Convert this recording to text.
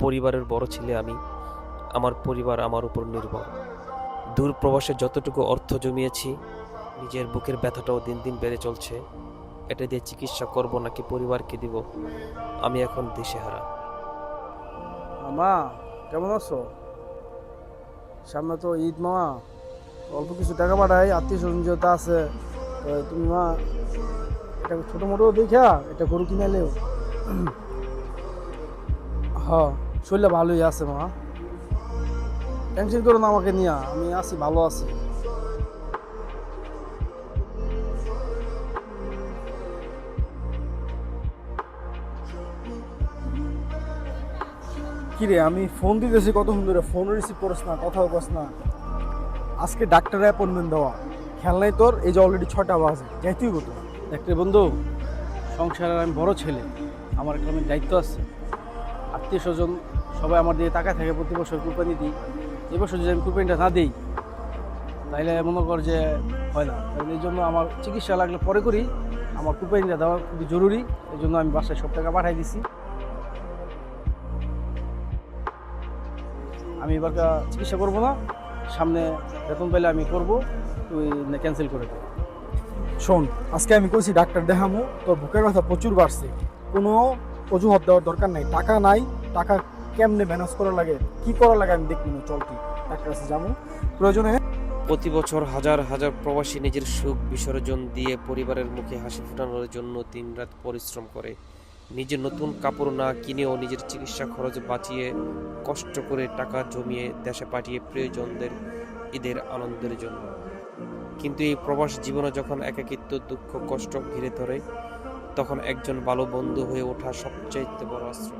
পরিবারের বড় ছেলে আমি। আমার পরিবার আমার উপর নির্ভর। দূর প্রবাসে যতটুকু অর্থ জমিয়েছি, নিজের বুকের ব্যথাটাও দিন দিন বেড়ে চলছে। এটা দিয়ে চিকিৎসা করব নাকি পরিবারকে দিব, আমি এখন দিশেহারা। মা, কেমন আছো? সামনে তো ঈদ মামা, অল্প কিছু টাকা পাঠাই, আত্মীয় স্বজন যেহেতু আছে। তো তুমি মা এটা ছোটো মোটো দেখা এটা গরু কিনালেও হ্যাঁ, শরীরটা ভালোই আছে মা। টেনশন করো না আমাকে নিয়ে, আমি আছি, ভালো আছি। কিরে, আমি ফোন দিতেছি কতক্ষণ ধরে, ফোন রিসিভ করিস না, কথাও কস না। আজকে ডাক্তারের অ্যাপয়েন্টমেন্ট দেওয়া, খেয়াল নাই তোর? এই যে অলরেডি 6টা বাজে, যাইতেই হতো। একটা বন্ধু, সংসারের আমি বড় ছেলে, আমার একটা অনেক দায়িত্ব আছে। আত্মীয় স্বজন সবাই আমার দিকে তাকায় থাকে, প্রতি বছর কুরবানি দিই। এবছর যদি আমি কুরবানিটা না দিই তাইলে মনে কর যে হয় না। এই জন্য আমার চিকিৎসা লাগলে পরে করি, আমার কুরবানিটা দেওয়া খুবই জরুরি। এই জন্য আমি বাসায় সব টাকা পাঠাই দিছি। আমি এবার চিকিৎসা করবো না, সামনে বেতন পেলে আমি করব, তুই ক্যান্সেল করে দে। শোন, আজকে আমি কইছি ডাক্তার দেখামু, তোর বুকের ব্যথা প্রচুর বাড়ছে, কোনো অজুহাত দেওয়ার দরকার নাই। টাকা নাই, টাকা কেমনে ম্যানেজ করা লাগে, কি করা লাগে আমি দেখবি না। চল তুই ডাক্তার কাছে যাবো প্রয়োজনে। প্রতি বছর হাজার হাজার প্রবাসী নিজের সুখ বিসর্জন দিয়ে পরিবারের মুখে হাসি ফোটানোর জন্য দিনরাত পরিশ্রম করে। নিজের নতুন কাপড় না কিনেও নিজের চিকিৎসা খরচ বাঁচিয়ে কষ্ট করে টাকা জমিয়ে দেশে পাঠিয়ে প্রিয়জনদের ঈদের আনন্দের জন্য। কিন্তু এই প্রবাস জীবনে যখন একাকিত্ব, দুঃখ, কষ্ট ঘিরে ধরে, তখন একজন ভালো বন্ধু হয়ে ওঠা সবচাইতে বড় অস্ত্র।